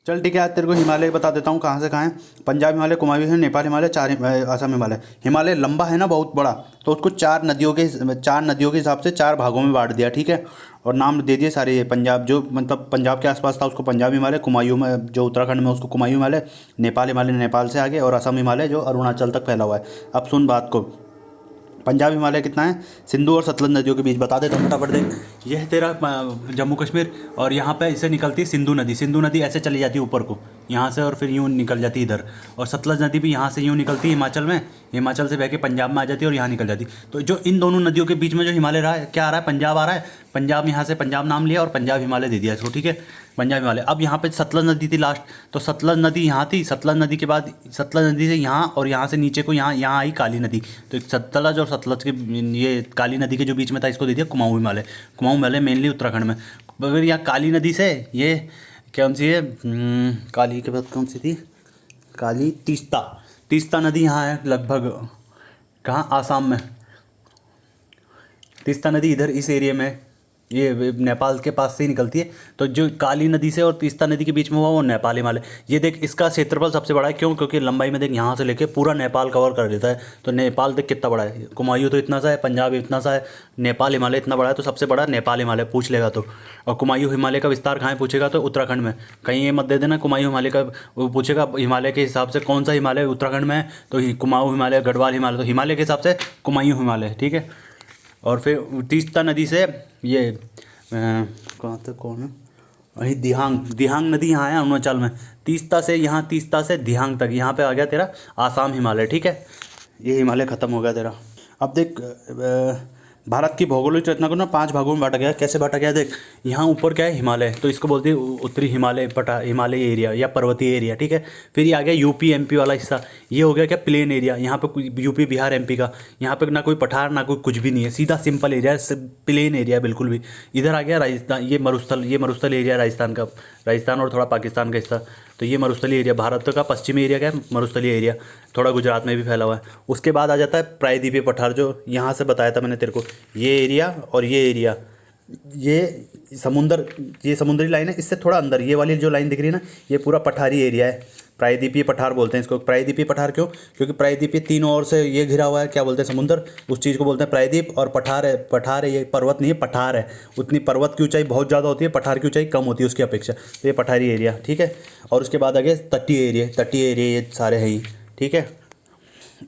चल ठीक है, आज तेरे को हिमालय बता देता हूँ कहाँ से कहाँ है। पंजाब हिमालय, कुमायूं है, नेपाल हिमालय, असम हिमालय। हिमालय लंबा है ना, बहुत बड़ा, तो उसको चार नदियों के हिसाब से चार भागों में बांट दिया, ठीक है। और नाम दे दिए सारे। ये पंजाब जो मतलब पंजाब के आसपास था उसको पंजाब हिमालय, कुमायूं में जो उत्तराखंड में उसको कुमायूं हिमालय, नेपाल हिमालय नेपाल से आगे, और असम हिमालय जो अरुणाचल तक फैला हुआ है। अब सुन बात को। पंजाब हिमालय कितना है, सिंधु और सतलज नदियों के बीच बता देता हूँ फटाफट देख। यह है तेरा जम्मू कश्मीर, और यहाँ पे इसे निकलती है सिंधु नदी। सिंधु नदी ऐसे चली जाती है ऊपर को यहाँ से, और फिर यूँ निकल जाती है इधर। और सतलज नदी भी यहाँ से यूँ निकलती है हिमाचल में, हिमाचल से बह के पंजाब में आ जाती है और यहाँ निकल जाती है। तो जो इन दोनों नदियों के बीच में जो हिमालय रहा है, क्या आ रहा है, पंजाब आ रहा है। पंजाब यहाँ से पंजाब नाम लिया और पंजाब हिमालय दे दिया इसको, ठीक है। पंजाब हिमालय। अब यहाँ पे सतलज नदी थी लास्ट, तो सतलज नदी यहाँ थी। सतलज नदी के बाद सतलज नदी से यहाँ, और यहाँ से नीचे को यहाँ यहाँ आई काली नदी। तो एक सतलज और सतलज के ये काली नदी के जो बीच में था, इसको दे दिया कुमाऊं हिमालय। कुमाऊं हिमालय मेनली उत्तराखंड में। अगर यहाँ काली नदी से ये कौन सी है, काली के बाद कौन सी थी, काली तीस्ता। तीस्ता नदी यहाँ है लगभग, कहाँ, आसाम में। तीस्ता नदी इधर इस एरिया में, ये नेपाल के पास से ही निकलती है। तो जो काली नदी से और तीस्ता नदी के बीच में हुआ वो नेपाल हिमालय। ये देख, इसका क्षेत्रफल सबसे बड़ा है, क्यों, क्योंकि लंबाई में देख यहाँ से लेके पूरा नेपाल कवर कर लेता है। तो नेपाल देख कितना बड़ा है, कुमायूं तो इतना सा है, पंजाब इतना सा है, नेपाल हिमालय इतना बड़ा है। तो सबसे बड़ा नेपाल हिमालय पूछ लेगा तो। और कुमायूं हिमालय का विस्तार कहाँ है पूछेगा तो उत्तराखंड में। कहीं ये मत दे देना कुमायूं हिमालय का, वो पूछेगा हिमालय के हिसाब से कौन सा हिमालय उत्तराखंड में है, तो कुमाऊं हिमालय, गढ़वाल हिमालय, तो हिमालय के हिसाब से कुमायूं हिमालय, ठीक है। और फिर तीस्ता नदी से ये कहाँ तक, कौन है, वही दिहांग। दिहांग नदी यहाँ है अरुणाचल में। तीस्ता से यहाँ, तीस्ता से दिहांग तक, यहाँ पे आ गया तेरा आसाम हिमालय, ठीक है। ये हिमालय ख़त्म हो गया तेरा। अब देख, भारत की भौगोलिक रचना को ना 5 भागों में बांटा गया है। कैसे बांटा गया है देख, यहाँ ऊपर क्या है, हिमालय, तो इसको बोलते हैं उत्तरी हिमालय हिमालय एरिया या पर्वतीय एरिया, ठीक है। फिर ये आ गया यूपी एमपी वाला हिस्सा, ये हो गया क्या, प्लेन एरिया। यहाँ पे कोई यूपी बिहार एमपी का, यहाँ पे ना कोई पठार ना कोई कुछ भी नहीं है, सीधा सिंपल एरिया, प्लेन एरिया बिल्कुल भी। इधर आ गया राजस्थान, ये मरुस्थल एरिया राजस्थान का, राजस्थान और थोड़ा पाकिस्तान का हिस्सा। तो ये मरुस्थलीय एरिया, भारत का पश्चिमी एरिया क्या है, मरुस्थलीय एरिया, थोड़ा गुजरात में भी फैला हुआ है। उसके बाद आ जाता है प्रायद्वीपीय पठार, जो यहाँ से बताया था मैंने तेरे को, ये एरिया और ये एरिया, ये समुंदर, ये समुद्री लाइन है, इससे थोड़ा अंदर ये वाली जो लाइन दिख रही है ना, ये पूरा पठारी एरिया है। प्रायद्वीपीय पठार बोलते हैं इसको। प्रायद्वीपीय पठार क्यों, क्योंकि प्रायद्वीपीय तीनों ओर से ये घिरा हुआ है, क्या बोलते हैं, समुंदर, उस चीज़ को बोलते हैं प्रायद्वीप। और पठार है, ये पर्वत नहीं है, पठार है। उतनी पर्वत की ऊंचाई बहुत ज़्यादा होती है, पठार की ऊंचाई कम होती है उसकी अपेक्षा, तो ये पठारी एरिया, ठीक है। और उसके बाद आगे तटीय एरिया, तटीय एरिया ये सारे हैं ही, ठीक है।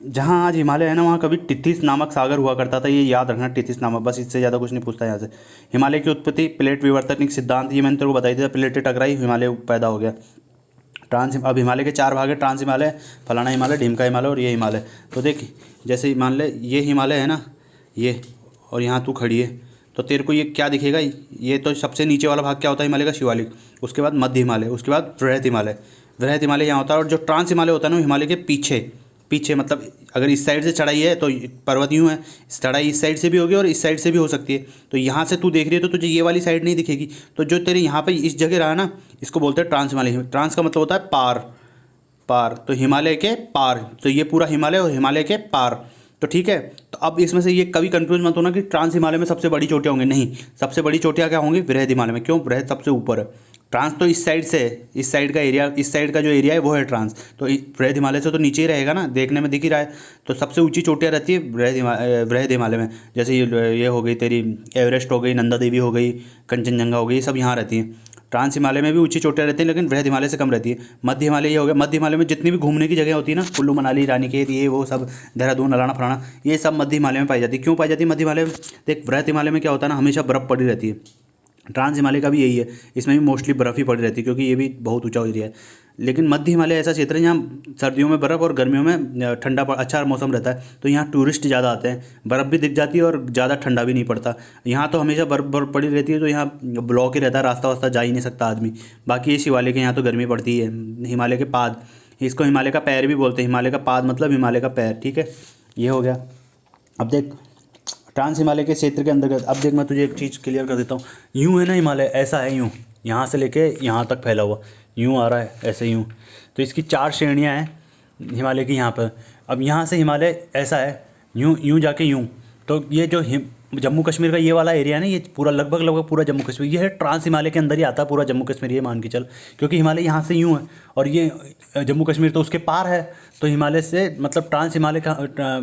जहाँ आज हिमालय है ना, वहाँ कभी टिथिस नामक सागर हुआ करता था, ये याद रखना, टिथिस नामक, बस इससे ज़्यादा कुछ नहीं पूछता यहाँ से। हिमालय की उत्पत्ति, प्लेट विवर्तनिक सिद्धांत, ये मैंने तेरे को बताई थी, प्लेटें टकराई, हिमालय पैदा हो गया। अब हिमालय के 4 भाग है, ट्रांस हिमालय, फलाना हिमालय, ढीमका हिमालय और ये हिमालय। तो देख, जैसे मान ले ये हिमालय है ना, ये, और यहाँ तू खड़ी है, तो तेरे को ये क्या दिखेगा, ये तो सबसे नीचे वाला भाग क्या होता है हिमालय का, शिवालिक। उसके बाद मध्य हिमालय, उसके बाद वृहत हिमालय। वृहत हिमालय यहाँ होता है। और जो ट्रांस हिमालय होता है ना, हिमालय के पीछे पीछे, मतलब अगर इस साइड से चढ़ाई है तो पर्वत यूँ है, चढ़ाई इस साइड से भी होगी और इस साइड से भी हो सकती है। तो यहाँ से तू देख रही है तो तुझे ये वाली साइड नहीं दिखेगी। तो जो तेरे यहाँ पे इस जगह रहा ना, इसको बोलते हैं ट्रांस हिमालय। ट्रांस का मतलब होता है पार, पार, तो हिमालय के पार, तो ये पूरा हिमालय और हिमालय के पार, तो ठीक है। तो अब इसमें से ये कभी कंफ्यूज मत होना कि ट्रांस हिमालय में सबसे बड़ी चोटियाँ होंगी, नहीं, सबसे बड़ी चोटियाँ क्या होंगी, वृहद हिमालय में। क्यों, वृहद सबसे ऊपर है, ट्रांस तो इस साइड से है, इस साइड का एरिया, इस साइड का जो एरिया है वो है ट्रांस, तो वृहद हिमालय से तो नीचे ही रहेगा ना, देखने में दिख ही रहा है। तो सबसे ऊंची चोटियाँ रहती है वृहद हिमालय में, जैसे ये हो गई तेरी एवरेस्ट हो गई, नंदा देवी हो गई, कंचनजंगा हो गई, ये सब यहाँ रहती हैं। ट्रांस हिमालय में भी ऊंची चोटियाँ रहती हैं, लेकिन वृहद हिमालय से कम रहती है। मध्य हिमालय ये हो गया, मध्य हिमालय में जितनी भी घूमने की जगह होती है ना, कुल्लू मनाली, रानीखेत, ये वो सब, देहरादून, अलाना फलाना, ये सब मध्य हिमालय में पाई जाती है। क्यों पाई जाती है मध्य हिमालय में, देख, वृहद हिमालय में क्या होता है ना, हमेशा बर्फ़ पड़ी रहती है। ट्रांस हिमालय का भी यही है, इसमें भी मोस्टली बर्फ़ ही पड़ी रहती है, क्योंकि ये भी बहुत ऊंचा एरिया है। लेकिन मध्य हिमालय ऐसा क्षेत्र है जहाँ सर्दियों में बर्फ़ और गर्मियों में ठंडा, अच्छा मौसम रहता है। तो यहाँ टूरिस्ट ज़्यादा आते हैं, बर्फ़ भी दिख जाती है और ज़्यादा ठंडा भी नहीं पड़ता। यहाँ तो हमेशा बर्फ़ पड़ी रहती है, तो यहाँ ब्लॉक ही रहता है, रास्ता वास्ता जा ही नहीं सकता आदमी। बाकी ये शिवालय के यहाँ तो गर्मी पड़ती है। हिमालय के पाद, इसको हिमालय का पैर भी बोलते हैं। हिमालय का पाद मतलब हिमालय का पैर, ठीक है। ये हो गया। अब देख, ट्रांस हिमालय के क्षेत्र के अंतर्गत, अब देख मैं तुझे एक चीज़ क्लियर कर देता हूँ। यूँ है ना हिमालय, ऐसा है, यूँ यहाँ से लेके यहाँ तक फैला हुआ, यूँ आ रहा है ऐसे, यूँ। तो इसकी 4 श्रेणियाँ हैं हिमालय की यहाँ पर। अब यहाँ से हिमालय ऐसा है, यूँ यूँ जाके यूँ, तो ये जो जम्मू कश्मीर का ये वाला एरिया है ना, ये पूरा लगभग लगभग पूरा जम्मू कश्मीर ये है, ट्रांस हिमालय के अंदर ही आता है पूरा जम्मू कश्मीर, ये मान के चल, क्योंकि हिमालय यहाँ से यूँ है और ये जम्मू कश्मीर तो उसके पार है। तो हिमालय से मतलब ट्रांस हिमालय का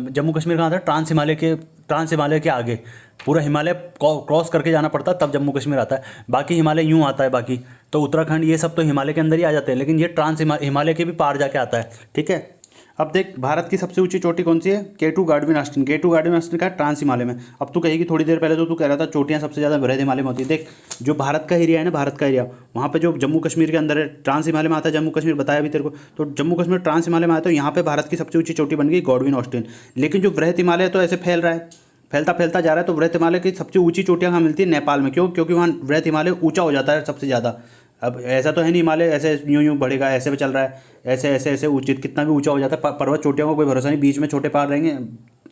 जम्मू कश्मीर कहाँ आता है, ट्रांस हिमालय के आगे पूरा हिमालय क्रॉस करके जाना पड़ता है, तब जम्मू कश्मीर आता है। बाकी हिमालय यूँ आता है, बाकी तो उत्तराखंड ये सब तो हिमालय के अंदर ही आ जाते हैं, लेकिन ये ट्रांस हिमालय के भी पार जाके आता है, ठीक है। अब देख भारत की सबसे ऊंची चोटी कौन सी है, केटू गार्डविन ऑस्टिन। केटू गार्डविन ऑस्टिन का ट्रांस हिमालय में। अब तू कहेगी थोड़ी देर पहले तो तू कह रहा था चोटियां सबसे ज़्यादा बृहद हिमालय में होती है। देख जो भारत का एरिया है ना, भारत का एरिया, वहाँ पे जो जम्मू कश्मीर के अंदर है, ट्रांस हिमालय में आता है जम्मू कश्मीर, बताया भी तेरे को। तो जम्मू कश्मीर ट्रांस हिमालय में आता है, तो यहाँ पे भारत की सबसे ऊंची चोटी बन गई गॉडविन ऑस्टिन। लेकिन जो बृहद हिमालय तो ऐसे फैल रहा है, फैलता फैलता जा रहा है। तो बृहद हिमालय की सबसे ऊंची चोटियाँ कहाँ मिलती है, नेपाल में। क्यों? क्योंकि वहाँ बृहद हिमालय ऊंचा हो जाता है सबसे ज़्यादा। अब ऐसा तो है नहीं हिमालय ऐसे यूं यूं बढ़ेगा, ऐसे पे चल रहा है, ऐसे ऐसे ऐसे ऊंचे कितना भी ऊंचा हो जाता है, पर्वत चोटियों का कोई भरोसा नहीं, बीच में छोटे पहाड़ रहेंगे,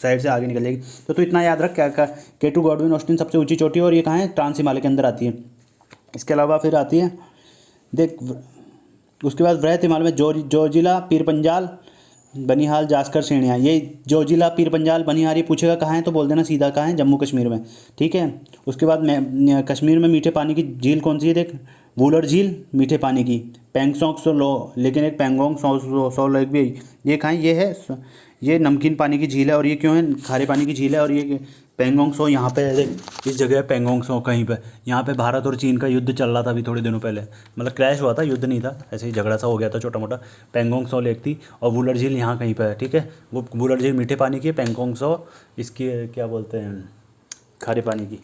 साइड से आगे निकल जाएगी। तो तू इतना याद रख, क्या केटू गॉडविन ऑस्टिन सबसे ऊंची चोटी है और ये कहाँ है, ट्रांस हिमालय के अंदर आती है। इसके अलावा फिर आती है देख, उसके बाद बृहद हिमालय में जोजिला, पीर पंजाल, बनिहाल, जास्कर श्रेणियाँ। ये जोजिला, पीर पंजाल, बनिहाल ये पूछेगा कहाँ है तो बोल देना सीधा कहाँ है, जम्मू कश्मीर में, ठीक है। उसके बाद कश्मीर में मीठे पानी की झील कौन सी है, देख वुलर झील मीठे पानी की, पेंगोंग सो लो, लेकिन एक पेंगोंग सो लेक भी है। ये कहाँ है, ये है, ये नमकीन पानी की झील है। और ये क्यों है, खारे पानी की झील है। और ये पेंगोंग सो यहाँ पे है, देख इस जगह है पेंगोंग सो कहीं पे। यहाँ पे भारत और चीन का युद्ध चल रहा था अभी थोड़े दिनों पहले, मतलब क्रैश हुआ था, युद्ध नहीं था, ऐसे ही झगड़ा सा हो गया था छोटा मोटा। पेंगोंग सो लेक थी और वुलर झील यहाँ कहीं पे है, ठीक है। वो वुलर झील मीठे पानी की है, पेंगोंग सो इसकी क्या बोलते हैं, खारे पानी की।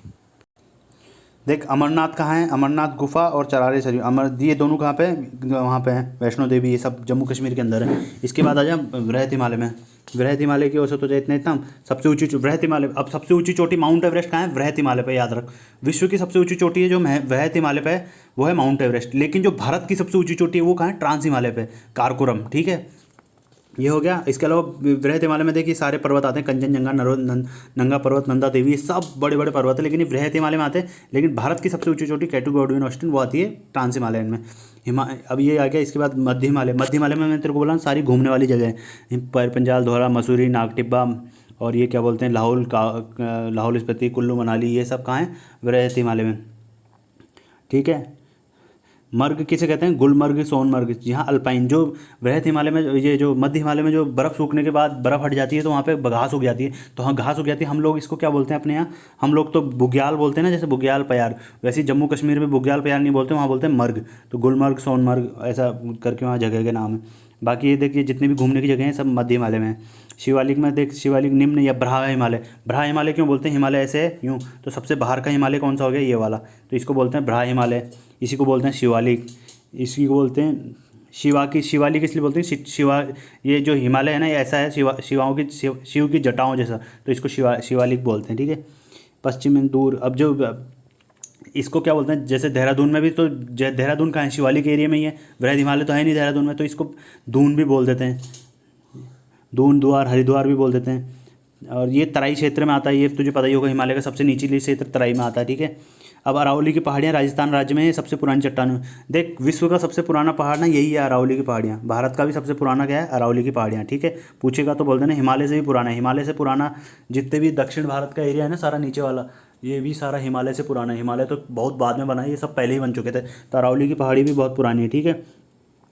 देख अमरनाथ कहाँ है, अमरनाथ गुफा और चरारे शरीफ, ये दोनों कहाँ पे, वहाँ पे हैं, वैष्णो देवी, ये सब जम्मू कश्मीर के अंदर है। इसके बाद आ जा बृहद हिमालय में। बृहद हिमालय की औसत हो जाए इतना सबसे ऊंची बृहद हिमालय। अब सबसे ऊंची चोटी माउंट एवरेस्ट कहाँ है, बृहद हिमालय पे, याद रख। विश्व की सबसे ऊंची चोटी है जो बृहद हिमालय पे है, वो है माउंट एवरेस्ट। लेकिन जो भारत की सबसे ऊंची चोटी है वो कहाँ है, ट्रांस हिमालय पे, कारकोरम, ठीक है। ये हो गया। इसके अलावा बृहद हिमालय में देखिए सारे पर्वत आते हैं, कंचनजंगा, नंगा पर्वत, नंदा देवी, ये सब बड़े बड़े पर्वत है, लेकिन ये बृहद हिमालय में आते हैं। लेकिन भारत की सबसे ऊंची चोटी केटू गॉडविन ऑस्टिन वो आती है ट्रांस हिमालयन में। अब ये आ गया। इसके बाद मध्य हिमालय। मध्य हिमालय में मैं तेरे को बोला सारी घूमने वाली जगह है, पंजाल, धौरा, मसूरी, नागटिब्बा और ये क्या बोलते हैं, लाहौल स्पीति, कुल्लू मनाली, ये सब कहाँ है, बृहद हिमालय में, ठीक है। मर्ग किसे कहते हैं, गुलमर्ग, सोनमर्ग, यहाँ अल्पाइन। जो बृहद हिमालय में, ये जो मध्य हिमालय में जो बर्फ़ सूखने के बाद बर्फ़ हट जाती है तो वहाँ पे घास उग जाती है। तो हाँ घास उग जाती है, हम लोग इसको क्या बोलते हैं अपने यहाँ, हम लोग तो बुग्याल बोलते हैं ना, जैसे बुग्याल प्यार, वैसे ही जम्मू कश्मीर में बुग्याल प्यार नहीं बोलते, वहाँ बोलते हैं मर्ग। तो गुलमर्ग, सोनमर्ग ऐसा करके वहाँ जगह के नाम है। बाकी ये देखिए जितने भी घूमने की जगह हैं सब मध्य हिमालय में है। शिवालिक में देख, शिवालिक निम्न या ब्रहा हिमालय। ब्रहा हिमालय क्यों बोलते हैं, हिमालय ऐसे है यूँ, तो सबसे बाहर का हिमालय कौन सा हो गया, ये वाला, तो इसको बोलते हैं ब्रहा हिमालय। इसी को बोलते हैं शिवालिक, इसी को बोलते हैं शिवालिक इसलिए बोलते हैं शिवा। ये जो हिमालय है ना, ये ऐसा है शिवाओं की, शिव की जटाओं जैसा, तो इसको शिवालिक बोलते हैं, ठीक है। पश्चिम में दूर। अब जो इसको क्या बोलते हैं, जैसे देहरादून में भी, तो देहरादून कहाँ है, शिवालिक एरिया में ही है, बृहद हिमालय तो है नहीं देहरादून में, तो इसको दून भी बोल देते हैं, दून, द्वार, हरिद्वार भी बोल देते हैं। और ये तराई क्षेत्र में आता है, ये तुझे पता ही होगा, हिमालय का सबसे निचली क्षेत्र तराई में आता है, ठीक है। अब अरावली की पहाड़ियाँ राजस्थान राज्य में है, सबसे पुरानी चट्टान। देख विश्व का सबसे पुराना पहाड़ ना यही है, अरावली की पहाड़ियाँ। भारत का भी सबसे पुराना क्या है, अरावली की पहाड़ियाँ, ठीक है। पूछेगा तो बोल देना हिमालय से भी पुराना है। हिमालय से पुराना जितने भी दक्षिण भारत का एरिया है ना, सारा नीचे वाला, ये भी सारा हिमालय से पुराना है। हिमालय तो बहुत बाद में बना है, ये सब पहले ही बन चुके थे। तो अरावली की पहाड़ी भी बहुत पुरानी है, ठीक है।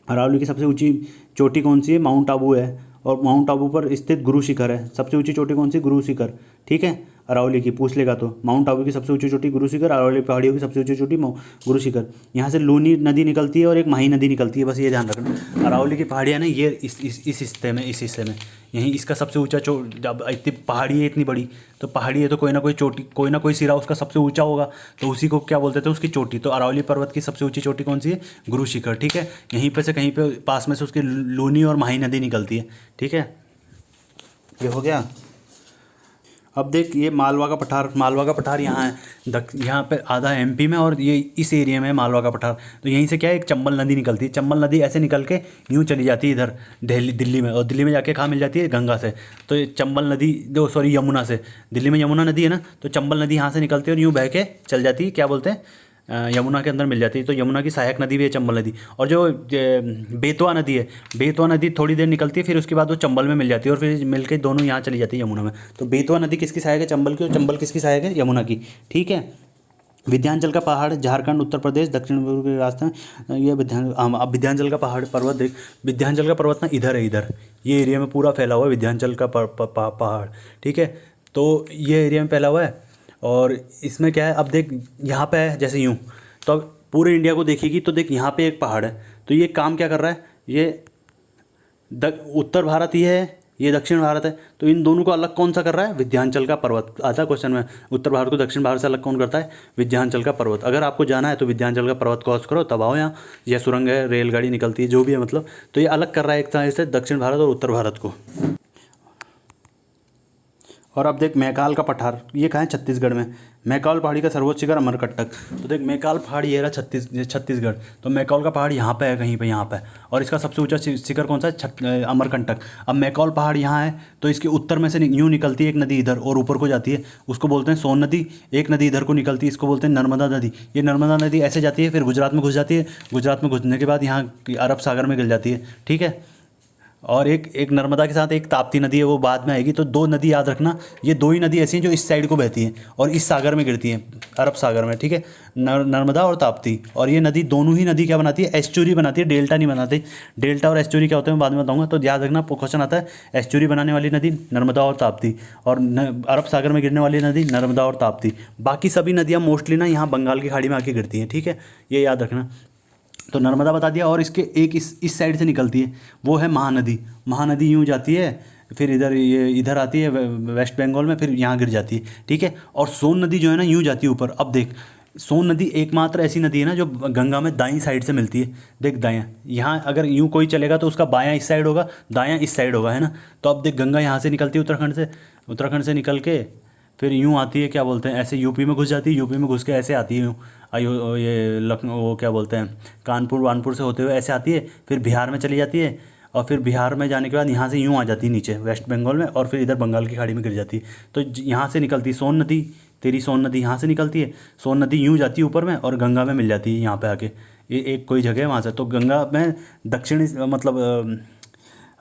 अरावली की सबसे ऊंची चोटी कौन सी है, माउंट आबू है, और माउंट आबू पर स्थित गुरु शिखर है। सबसे ऊंची चोटी कौन सी, गुरु शिखर, ठीक है। अरावली की पूछ लेगा तो माउंट आबू की सबसे ऊंची चोटी गुरु शिखर, अरावली पहाड़ियों की सबसे ऊंची चोटी गुरु शिखर। यहाँ से लूनी नदी निकलती है और एक माही नदी निकलती है, बस ये ध्यान रखना। अरावली की पहाड़ियाँ ना ये इस हिस्से में यहीं इसका सबसे ऊंचा जब इतनी पहाड़ी है, इतनी बड़ी तो पहाड़ी है, तो कोई ना कोई चोटी, कोई ना कोई सिरा उसका सबसे ऊंचा होगा, तो उसी को क्या बोलते थे, उसकी चोटी। तो अरावली पर्वत की सबसे ऊंची चोटी कौन सी है, गुरु शिखर, ठीक है। यहीं पे से कहीं पे पास में से उसकी लूनी और माही नदी निकलती है, ठीक है। ये हो गया। अब देख ये मालवा का पठार यहाँ है, यहाँ पे आधा एमपी में, और ये इस एरिया में है मालवा का पठार। तो यहीं से क्या है, एक चंबल नदी निकलती है। चंबल नदी ऐसे निकल के यूँ चली जाती है इधर दिल्ली में, और दिल्ली में जाके कहाँ मिल जाती है, गंगा से। तो ये चंबल नदी, यमुना से, दिल्ली में यमुना नदी है ना, तो चंबल नदी यहाँ से निकलती है और यूँ बह के चल जाती है, क्या बोलते हैं, यमुना के अंदर मिल जाती है। तो यमुना की सहायक नदी भी है चंबल नदी। और जो बेतवा नदी है, बेतवा नदी थोड़ी देर निकलती है, फिर उसके बाद वो चंबल में मिल जाती है और फिर मिलकर दोनों यहाँ चली जाती है यमुना में। तो बेतवा नदी किसकी सहायक है? चंबल की। और चंबल किसकी सहायक है? यमुना की। ठीक है। विंध्याचल का पहाड़ झारखंड, उत्तर प्रदेश, दक्षिण पूर्व के रास्ते में ये अब विंध्याचल का पहाड़ पर्वत देख, विंध्याचल का पर्वत ना इधर है, इधर ये एरिया में पूरा फैला हुआ है विंध्याचल का पहाड़। ठीक है। तो ये एरिया में फैला हुआ है और इसमें क्या है, अब देख यहाँ पे है जैसे यूँ, तो अब पूरे इंडिया को देखेगी तो देख यहाँ पे एक पहाड़ है, तो ये काम क्या कर रहा है, ये उत्तर भारत ये है, ये दक्षिण भारत है, तो इन दोनों को अलग कौन सा कर रहा है? विंध्याचल का पर्वत। आता क्वेश्चन में, उत्तर भारत को दक्षिण भारत से अलग कौन करता है? विंध्याचल का पर्वत। अगर आपको जाना है तो विंध्याचल का पर्वत क्रॉस करो तब आओ यहाँ, या सुरंग है, रेलगाड़ी निकलती है, जो भी है मतलब। तो ये अलग कर रहा है एक तरह से दक्षिण भारत और उत्तर भारत को। और अब देख मैकाल का पठार, ये कहाँ है? छत्तीसगढ़ में। मैकाल पहाड़ी का सर्वोच्च शिखर अमरकंटक। तो देख मैकाल पहाड़ ये रहा छत्तीसगढ़, तो मैकाल का पहाड़ यहाँ पे है, कहीं पे यहाँ पे। और इसका सबसे ऊंचा शिखर कौन सा है? अमरकंटक। अब मैकाल पहाड़ यहाँ है तो इसके उत्तर में से यूँ निकलती है एक नदी इधर और ऊपर को जाती है, उसको बोलते हैं सोन नदी। एक नदी इधर को निकलती है, इसको बोलते हैं नर्मदा नदी। ये नर्मदा नदी ऐसे जाती है, फिर गुजरात में घुस जाती है, गुजरात में घुसने के बाद यहाँ अरब सागर में गिर जाती है। ठीक है। और एक नर्मदा के साथ एक ताप्ती नदी है, वो बाद में आएगी। तो दो नदी याद रखना, ये दो ही नदी ऐसी हैं जो इस साइड को बहती हैं और इस सागर में गिरती हैं, अरब सागर में। ठीक है। नर्मदा और ताप्ती। और ये नदी दोनों ही नदी क्या बनाती है? एस्चुरी बनाती है, डेल्टा नहीं बनाती। डेल्टा और एस्चुरी क्या होते हैं बाद में बताऊंगा, तो याद रखना क्वेश्चन आता है। एस्चुरी बनाने वाली नदी नर्मदा और ताप्ती, और अरब सागर में गिरने वाली नदी नर्मदा और ताप्ती। बाकी सभी नदियाँ मोस्टली ना यहाँ बंगाल की खाड़ी में आके गिरती हैं। ठीक है, ये याद रखना। तो नर्मदा बता दिया, और इसके एक इस साइड से निकलती है, वो है महानदी। महानदी यूँ जाती है, फिर इधर आती है वेस्ट बंगाल में, फिर यहाँ गिर जाती है। ठीक है। और सोन नदी जो है ना यूँ जाती है ऊपर। अब देख, सोन नदी एकमात्र ऐसी नदी है ना जो गंगा में दाईं साइड से मिलती है। देख दायां, यहाँ अगर यूँ कोई चलेगा तो उसका बायां इस साइड होगा, दायां इस साइड होगा, है ना। तो अब देख गंगा यहाँ से निकलती है उत्तराखंड से निकल के फिर यूँ आती है, क्या बोलते हैं, ऐसे यूपी में घुस जाती है, यूपी में घुस के ऐसे आती है यूँ ये लखनऊ, वो क्या बोलते हैं, कानपुर वानपुर से होते हुए ऐसे आती है, फिर बिहार में चली जाती है, और फिर बिहार में जाने के बाद यहाँ से यूँ आ जाती है नीचे वेस्ट बंगाल में, और फिर इधर बंगाल की खाड़ी में गिर जाती है। तो यहाँ से निकलती है सोन नदी, तेरी सोन नदी यहाँ से निकलती है, सोन नदी यूँ जाती है ऊपर में और गंगा में मिल जाती है यहाँ पे आके। ये एक कोई जगह है वहाँ से। तो गंगा में दक्षिणी मतलब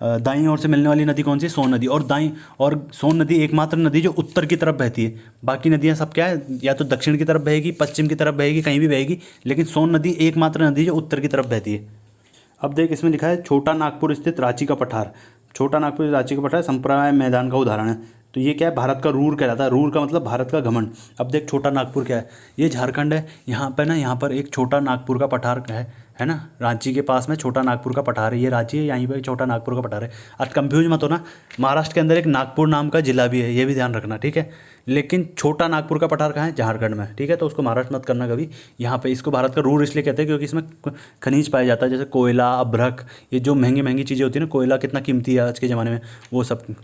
दाईं ओर से मिलने वाली नदी कौन सी? सोन नदी। और सोन नदी एकमात्र नदी जो उत्तर की तरफ बहती है। बाकी नदियाँ सब क्या है, या तो दक्षिण की तरफ बहेगी, पश्चिम की तरफ बहेगी, कहीं भी बहेगी, लेकिन सोन नदी एकमात्र नदी जो उत्तर की तरफ बहती है। अब देख इसमें लिखा है छोटा नागपुर स्थित रांची का पठार। छोटा नागपुर रांची का पठार संप्रदाय मैदान का उदाहरण है। तो ये क्या है? भारत का रूर कहलाता है। रूर का मतलब भारत का घमंड। अब देख छोटा नागपुर क्या है, ये झारखंड है। यहाँ पे ना, यहाँ पर एक छोटा नागपुर का पठार है ना, रांची के पास में छोटा नागपुर का पठार है। ये रांची है, यहीं पर छोटा नागपुर का पठार है। आज कंफ्यूज मत होना, महाराष्ट्र के अंदर एक नागपुर नाम का जिला भी है, ये भी ध्यान रखना। ठीक है। लेकिन छोटा नागपुर का पठार कहाँ है? झारखंड में। ठीक है। तो उसको महाराष्ट्र मत करना कभी। यहाँ पे इसको भारत का रूर इसलिए कहते हैं क्योंकि इसमें खनिज पाया जाता है, जैसे कोयला, अभ्रक, ये जो महंगी महंगी चीज़ें होती हैं ना, कोयला कितना कीमती है आज के ज़माने में, वो सब।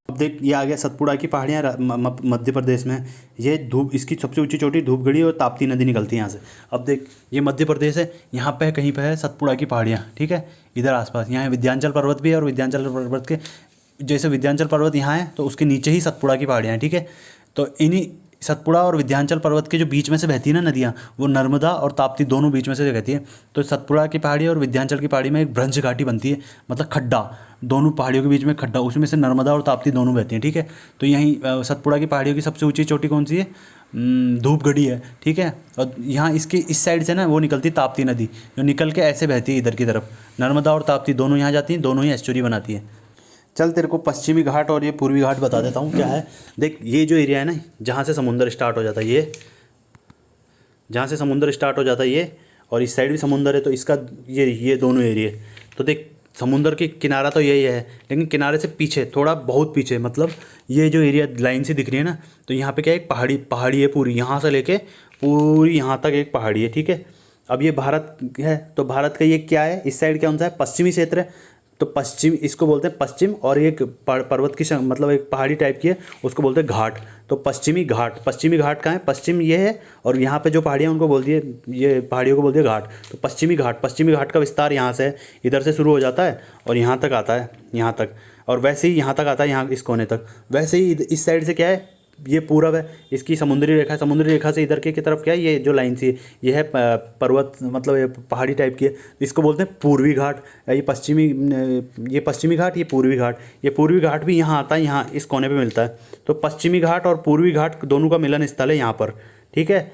अब देख ये आ गया सतपुड़ा की पहाड़ियाँ मध्य प्रदेश में। ये इसकी सबसे ऊंची चोटी धूपगढ़ी और ताप्ती नदी निकलती है यहाँ से। अब देख ये मध्य प्रदेश है, यहाँ पे कहीं पे है सतपुड़ा की पहाड़ियाँ। ठीक है। इधर आसपास यहाँ विंध्याचल पर्वत भी है, और विंध्याचल पर्वत के जैसे विंध्याचल पर्वत यहाँ है तो उसके नीचे ही सतपुड़ा की पहाड़ियाँ हैं। ठीक है। तो इन्हीं सतपुड़ा और विंध्याचल पर्वत के जो बीच में से बहती है ना नदियाँ, वो नर्मदा और ताप्ती दोनों बीच में से बहती है। तो सतपुड़ा की पहाड़ी और विंध्याचल की पहाड़ी में एक भ्रंश घाटी बनती है, मतलब खड्डा, दोनों पहाड़ियों के बीच में खड्डा, उसमें से नर्मदा और ताप्ती दोनों बहती हैं। ठीक है। तो यहीं सतपुड़ा की पहाड़ियों की सबसे ऊंची चोटी कौन सी है? धूपगढ़ी है। ठीक है। और यहाँ इसके इस साइड से ना वो निकलती ताप्ती नदी, जो निकल के ऐसे बहती है इधर की तरफ। नर्मदा और ताप्ती दोनों यहाँ जाती हैं, दोनों ही एस्चुरी बनाती है। चल तेरे को पश्चिमी घाट और ये पूर्वी घाट बता देता हूँ क्या है। देख ये जो एरिया है ना, जहाँ से समुंदर स्टार्ट हो जाता है, ये जहाँ से समुंदर स्टार्ट हो जाता है ये, और इस साइड भी समुंदर है, तो इसका ये दोनों एरिया। तो देख समुंदर की किनारा तो यही है, लेकिन किनारे से पीछे, थोड़ा बहुत पीछे, मतलब ये जो एरिया लाइन से दिख रही है ना, तो यहाँ पे क्या है, एक पहाड़ी है पूरी, यहाँ से लेके पूरी यहाँ तक एक पहाड़ी है। ठीक है। अब ये भारत है, तो भारत का ये क्या है, इस साइड क्या है, पश्चिमी क्षेत्र है। तो पश्चिम इसको बोलते हैं पश्चिम, और एक पर्वत की मतलब एक पहाड़ी टाइप की है, उसको बोलते हैं घाट। तो पश्चिमी घाट कहाँ है? पश्चिम ये है, और यहाँ पे जो पहाड़ियाँ उनको बोलती है, ये पहाड़ियों को बोलती है घाट। तो पश्चिमी घाट का विस्तार यहाँ से है, इधर से शुरू हो जाता है और यहाँ तक आता है, यहाँ तक, और वैसे ही यहाँ तक आता है, यहाँ इस कोने तक। वैसे ही इस साइड से क्या है, ये पूरब है, इसकी समुद्री रेखा, समुद्री रेखा से इधर की तरफ क्या है, ये जो लाइन सी ये है पर्वत, मतलब ये पहाड़ी टाइप की है, इसको बोलते हैं पूर्वी घाट। ये पश्चिमी घाट, ये पूर्वी घाट। ये पूर्वी घाट भी यहाँ आता है, यहाँ इस कोने पे मिलता है। तो पश्चिमी घाट और पूर्वी घाट दोनों का मिलन स्थल है यहाँ पर, ठीक है।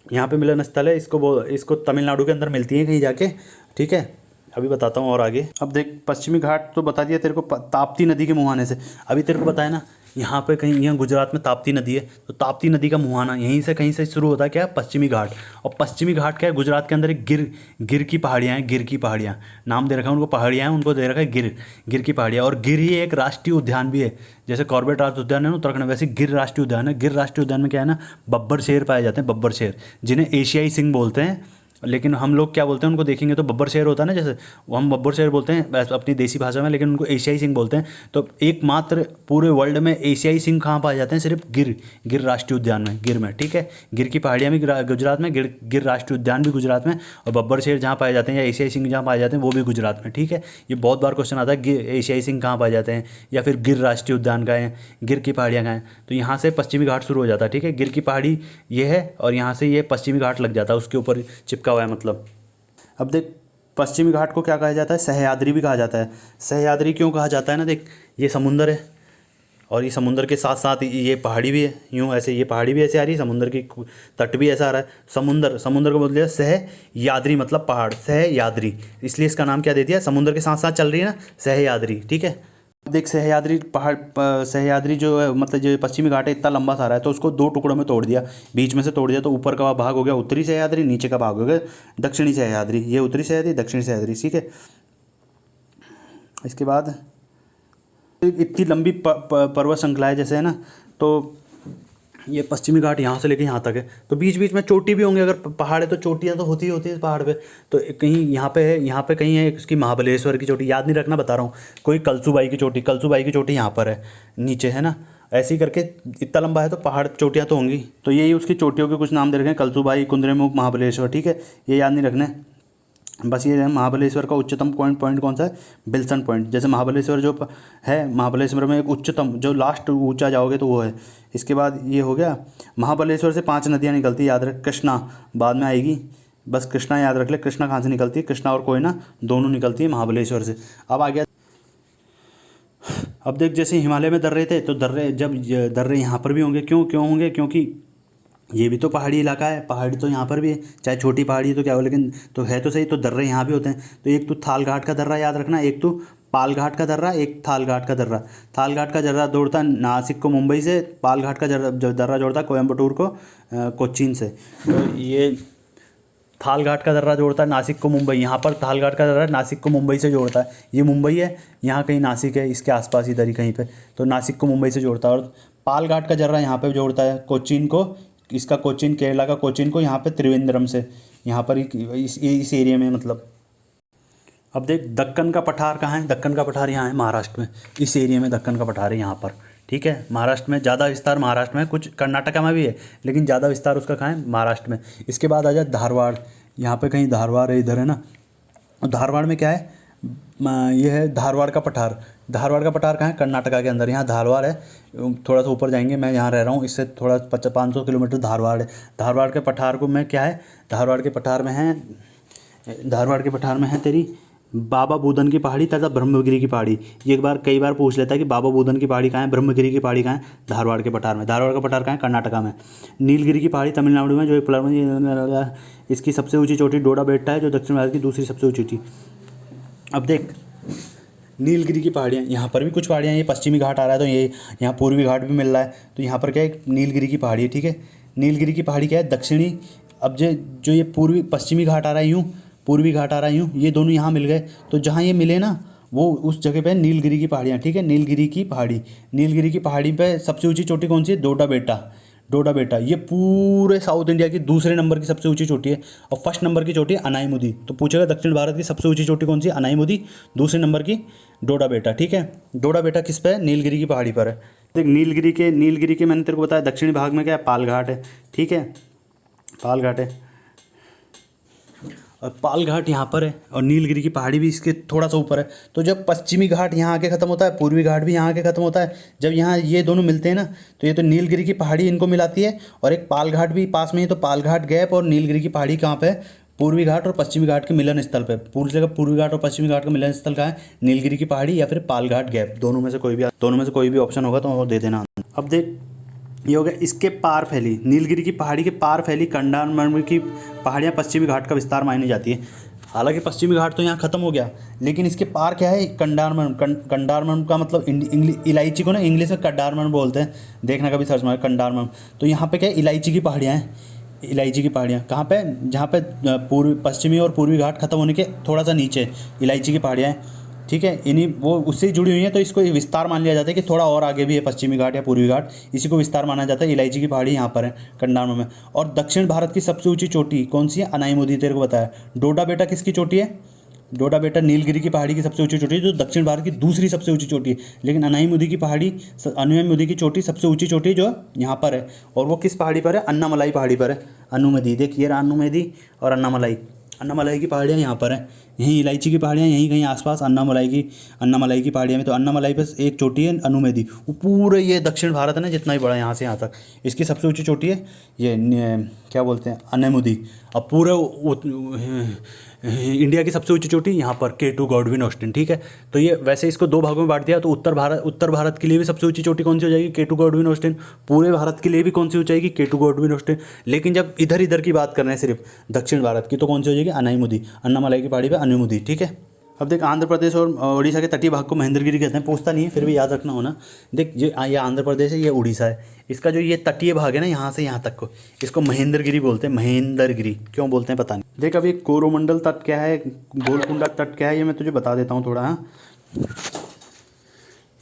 यहाँ पे मिलन स्थल है, इसको तमिलनाडु के अंदर मिलती है कहीं जाके, ठीक है। अभी बताता हूँ और आगे। अब देख, पश्चिमी घाट तो बता दिया तेरे को, ताप्ती नदी के मुहाने से। अभी तेरे को बताया ना, यहाँ पे कहीं, यहाँ गुजरात में ताप्ती नदी है, तो ताप्ती नदी का मुहाना यहीं से कहीं से शुरू होता है, क्या है, पश्चिमी घाट। और पश्चिमी घाट क्या है, गुजरात के अंदर एक गिर की पहाड़ियाँ हैं, गिर की पहाड़ियाँ नाम दे रखा है उनको, पहाड़ियाँ हैं उनको दे रखा है गिर की पहाड़ियाँ। और गिर ही एक राष्ट्रीय उद्यान भी है, जैसे कॉर्बेट राष्ट्रीय उद्यान है ना उत्तराखंड, वैसे गिर राष्ट्रीय उद्यान है। गिर राष्ट्रीय उद्यान में क्या है ना, बब्बर शेर पाए जाते हैं, बब्बर शेर, जिन्हें एशियाई सिंह बोलते हैं। लेकिन हम लोग क्या बोलते हैं उनको, देखेंगे तो बब्बर शेर होता है ना, जैसे वो हम बब्बर शेर बोलते हैं अपनी देसी भाषा में, लेकिन उनको एशियाई सिंह बोलते हैं। तो एकमात्र पूरे वर्ल्ड में एशियाई सिंह कहाँ पाए जाते हैं, सिर्फ गिर राष्ट्रीय उद्यान में, गिर में, ठीक है। गिर की पहाड़ियाँ भी गुजरात में, गिर राष्ट्रीय उद्यान भी गुजरात में, और बब्बर शेर जहाँ पाए जाते हैं या एशियाई सिंह जहाँ पाए जाते हैं वो भी गुजरात में, ठीक है। ये बहुत बार क्वेश्चन आता है, एशियाई सिंह कहाँ पाए जाते हैं, या फिर गिर राष्ट्रीय उद्यान का है, गिर की पहाड़ियाँ कहाँ हैं। तो यहाँ से पश्चिमी घाट शुरू हो जाता है, ठीक है। गिर की पहाड़ी ये है, और यहाँ से ये पश्चिमी घाट लग जाता है, उसके ऊपर चिपका हुआ है मतलब। अब देख, पश्चिमी घाट को क्या कहा जाता है, सह्याद्री भी कहा जाता है। सह्याद्री क्यों कहा जाता है ना, देख ये समुंदर है, और ये समुंदर के साथ साथ ये पहाड़ी भी है, यूँ ऐसे ये पहाड़ी भी ऐसे आ रही है, समुंदर की तट भी ऐसा आ रहा है। समुंदर को बोल दिया सह्याद्री, मतलब पहाड़, सह्याद्री, इसलिए इसका नाम क्या दे दिया, समुंदर के साथ साथ चल रही है ना, सह्याद्री, ठीक है। देख, सह्याद्री पहाड़, सह्याद्री जो है, मतलब जो पश्चिमी घाट है इतना लंबा सारा है, तो उसको दो टुकड़ों में तोड़ दिया, बीच में से तोड़ दिया। तो ऊपर का भाग हो गया उत्तरी सह्याद्री, नीचे का भाग हो गया दक्षिणी सह्याद्री। ये उत्तरी सह्याद्री, दक्षिणी सह्याद्री, ठीक है। इसके बाद इतनी लंबी पर्वत श्रृंखला है जैसे, है ना, तो ये पश्चिमी घाट यहाँ से लेके यहाँ तक है। तो बीच बीच में चोटी भी होंगे, अगर पहाड़ है तो चोटियाँ तो होती ही होती है पहाड़ पे। तो कहीं यहाँ पे है, यहाँ पे कहीं है उसकी महाबलेश्वर की चोटी, याद नहीं रखना, बता रहा हूँ। कोई कलसूबाई की चोटी यहाँ पर है नीचे, है ना। ऐसे ही करके इतना लंबा है तो पहाड़ चोटियाँ तो होंगी। तो यही उसकी चोटियों के कुछ नाम दे रखे हैं, कलसूबाई, कुद्रेमुख, महाबलेश्वर, ठीक है। ये याद नहीं रखना है बस। ये है महाबलेश्वर का उच्चतम पॉइंट कौन सा है, बिल्सन पॉइंट। जैसे महाबलेश्वर जो है, महाबलेश्वर में एक उच्चतम जो लास्ट ऊंचा जाओगे तो वो है। इसके बाद ये हो गया, महाबलेश्वर से 5 नदियाँ निकलती, याद रख। कृष्णा बाद में आएगी, बस कृष्णा याद रख ले। कृष्णा कहाँ से निकलती है, कृष्णा और कोयना दोनों निकलती है महाबलेश्वर से। अब आ गया, अब देख, जैसे हिमालय में दर्रे थे, तो दर्रे यहाँ पर भी होंगे। क्यों होंगे, क्योंकि ये भी तो पहाड़ी इलाका है, पहाड़ी तो यहाँ पर भी है, चाहे छोटी पहाड़ी है तो क्या हो, लेकिन तो है तो सही। तो दर्रे यहाँ भी होते हैं। तो एक तो थाल घाट का दर्रा याद रखना, एक तो पाल घाट का दर्रा, एक थाल घाट का दर्रा। थाल घाट का दर्रा जोड़ता है नासिक को मुंबई से, पाल घाट का दर्रा जोड़ता है कोयम्बटूर को कोचीन से। तो ये थाल घाट का दर्रा जोड़ता है नासिक को मुंबई, यहाँ पर थाल घाट का दर्रा नासिक को मुंबई से जोड़ता है। ये मुंबई है, यहाँ कहीं नासिक है, इसके आसपास इधर ही कहीं पे, तो नासिक को मुंबई से जोड़ता है। और पाल घाट का दर्रा यहाँ पे जोड़ता है कोचीन को, इसका कोचीन, केरला का कोचीन को यहाँ पे त्रिवेंद्रम से, यहाँ पर इस एरिया में मतलब। अब देख, दक्कन का पठार कहाँ है, दक्कन का पठार यहाँ है महाराष्ट्र में, इस एरिया में दक्कन का पठार है यहाँ पर, ठीक है। महाराष्ट्र में ज़्यादा विस्तार, महाराष्ट्र में कुछ कर्नाटका में भी है, लेकिन ज़्यादा विस्तार उसका कहाँ है, महाराष्ट्र में। इसके बाद आ जाए धारवाड़, यहाँ पे कहीं धारवाड़ है, इधर है ना। धारवाड़ में क्या है, ये है धारवाड़ का पठार। धारवाड़ का पठार कहाँ है, कर्नाटका के अंदर, यहाँ धारवाड़ है। थोड़ा सा ऊपर जाएंगे, मैं यहाँ रह रहा हूँ, इससे थोड़ा 500 किलोमीटर धारवाड़ है। धारवाड़ के पठार को में क्या है, धारवाड़ के पठार में है तेरी बाबा बूदन की पहाड़ी तथा ब्रह्मगिरी की पहाड़ी। ये कई बार पूछ लेता है कि बाबा बूदन की पहाड़ी कहाँ है, ब्रह्मगिरी की पहाड़ी कहाँ है, धारवाड़ के पठार में। धारवाड़ का पठार कहाँ है, कर्नाटका में। नीलगिरी की पहाड़ी तमिलनाडु में, जो एक इसकी सबसे ऊंची चोटी डोडा बेट्टा है, जो दक्षिण भारत की दूसरी सबसे ऊंची थी। अब देख, नीलगिरी की पहाड़ियाँ, यहाँ पर भी कुछ पहाड़ियाँ, ये पश्चिमी घाट आ रहा है तो ये यहाँ पूर्वी घाट भी मिल रहा है। तो यहाँ पर क्या है, नीलगिरी की पहाड़ी है, ठीक है। नीलगिरी की पहाड़ी क्या है, दक्षिणी। अब जो ये पश्चिमी घाट आ रहा है यूँ, पूर्वी घाट आ रहा है यूँ, ये दोनों यहाँ मिल गए। तो जहाँ ये मिले ना, वो उस जगह पे नीलगिरी की पहाड़ियाँ, ठीक है। नीलगिरी की पहाड़ी पे सबसे ऊंची चोटी कौन सी है, डोडा बेटा। ये पूरे साउथ इंडिया की दूसरे नंबर की सबसे ऊंची चोटी है, और फर्स्ट नंबर की चोटी है अनाईमुदी। तो पूछेगा दक्षिण भारत की सबसे ऊंची चोटी कौन सी है, अनाईमुदी। दूसरे नंबर की डोडा बेटा, ठीक है। डोडा बेटा किस पे है, नीलगिरी की पहाड़ी पर है। देख, नीलगिरी के मैंने तेरे को बताया दक्षिणी भाग में क्या है, पाल घाट है, ठीक है, पाल घाट है। और पाल घाट यहाँ पर है और नीलगिरी की पहाड़ी भी इसके थोड़ा सा ऊपर है। तो जब पश्चिमी घाट यहाँ आके ख़त्म होता है, पूर्वी घाट भी यहाँ आके ख़त्म होता है, जब यहाँ ये दोनों मिलते हैं ना, तो ये तो नीलगिरी की पहाड़ी इनको मिलाती है, और एक पाल घाट भी पास में ही। तो पाल घाट गैप और नीलगिरी की पहाड़ी कहाँ पे है? पूर्वी घाट और पश्चिमी घाट के मिलन स्थल पे। पूरी जगह पूर्वी घाट और पश्चिमी घाट का मिलन स्थल कहाँ है? नीलगिरी की पहाड़ी या फिर पाल घाट गैप, दोनों में से कोई भी ऑप्शन होगा तो वो दे देना। अब देख, ये हो गया इसके पार फैली, नीलगिरी की पहाड़ी के पार फैली कंडारमर्ग की पहाड़ियाँ पश्चिमी घाट का विस्तार मानी जाती है। हालांकि पश्चिमी घाट तो यहाँ खत्म हो गया, लेकिन इसके पार क्या है? कंडारमर्ग। कंडारमर्ग का मतलब इलायची को ना इंग्लिश में कंडारमर्ग बोलते हैं, देखना कभी सर्च मार कंडारमर्ग। तो यहाँ पे क्या है? इलायची की पहाड़ियाँ हैं। इलायची की पहाड़ियाँ कहाँ पे? जहाँ पे पश्चिमी और पूर्वी घाट खत्म होने के थोड़ा सा नीचे इलायची की पहाड़ियाँ हैं, ठीक है। इन्हीं वो उससे ही जुड़ी हुई हैं, तो इसको विस्तार मान लिया जाता है कि थोड़ा और आगे भी है पश्चिमी घाट या पूर्वी घाट, इसी को विस्तार माना जाता है। इलायची की पहाड़ी यहाँ पर है कंडारमर्ग में। और दक्षिण भारत की सबसे ऊंची चोटी कौन सी है? अनाई तेरे को बताया। डोडा बेटा किसकी चोटी है? डोडा बेटा नीलगिरी की पहाड़ी की सबसे ऊंची चोटी है, जो दक्षिण भारत की दूसरी सबसे ऊंची चोटी है। लेकिन अनाई की चोटी सबसे ऊंची चोटी जो यहाँ पर है, और वो किस पहाड़ी पर है? अन्नामलाई पहाड़ी पर है। अनुमेदी, देखिए अनुमेदी और अन्नामलाई की पहाड़ियाँ यहाँ पर हैं। यहीं इलायची की पहाड़ियाँ यहीं कहीं आसपास अन्नामलाई की पहाड़ियाँ में। तो अन्नामलाई पर एक चोटी है अनुमेदी। वो पूरे ये दक्षिण भारत है ना, जितना ही बड़ा यहाँ से यहाँ तक, इसकी सबसे ऊंची चोटी है ये क्या बोलते हैं? अनामुदी। अब पूरे इंडिया की सबसे ऊंची चोटी यहाँ पर K2 गॉडविन ऑस्टिन, ठीक है। तो ये वैसे इसको दो भागों में बांट दिया। तो उत्तर भारत के लिए भी सबसे ऊंची चोटी कौन सी हो जाएगी? K2 Godwin Austen. पूरे भारत के लिए भी कौन सी हो जाएगी? K2 Godwin Austen. लेकिन जब इधर इधर की बात कर रहे हैं सिर्फ दक्षिण भारत की, तो कौन सी हो जाएगी? अनाईमुदी। अन्नामलाई की पहाड़ी पे अनाईमुदी, ठीक है। अब देख, आंध्र प्रदेश और उड़ीसा के तटीय भाग को महेंद्रगिरी कहते हैं। पूछता नहीं है, फिर भी याद रखना होना। देख, ये आंध्र प्रदेश है, ये उड़ीसा है। इसका जो ये तटीय भाग है ना, यहाँ से यहाँ तक को, इसको महेंद्रगिरी बोलते हैं। महेंद्रगिरी क्यों बोलते हैं पता नहीं। देख, अब ये कोरोमंडल तट क्या है, गोलकुंडा तट क्या है, ये मैं तुझे बता देता हूँ थोड़ा। हाँ,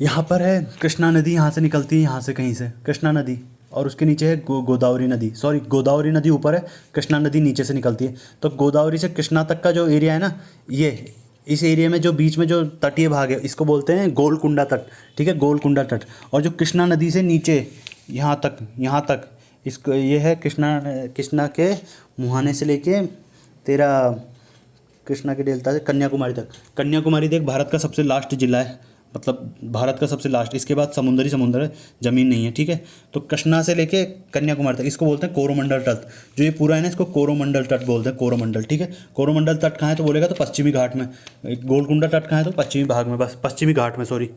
यहाँ पर है कृष्णा नदी, यहाँ से निकलती है, यहाँ से कहीं से कृष्णा नदी, और उसके नीचे है गोदावरी नदी। सॉरी, गोदावरी नदी ऊपर है, कृष्णा नदी नीचे से निकलती है। तो गोदावरी से कृष्णा तक का जो एरिया है ना, ये इस एरिया में जो बीच में जो तटीय भाग है, इसको बोलते हैं गोलकुंडा तट, ठीक है, गोलकुंडा तट। और जो कृष्णा नदी से नीचे यहाँ तक इसको, ये है कृष्णा के मुहाने से लेके तेरा कृष्णा के डेल्टा से कन्याकुमारी तक। कन्याकुमारी देख भारत का सबसे लास्ट जिला है, मतलब भारत का सबसे लास्ट, इसके बाद समुंदर है, ज़मीन नहीं है, ठीक है। तो कृष्णा से लेके कन्याकुमारी तक इसको बोलते हैं कोरोमंडल तट। जो ये पूरा है ना, इसको कोरोमंडल तट बोलते हैं, कोरोमंडल, ठीक है। कोरोमंडल तट कहाँ है तो बोलेगा तो पश्चिमी घाट में। गोलकुंडा तट कहाँ है तो पश्चिमी भाग में, बस पश्चिमी घाट में, सॉरी।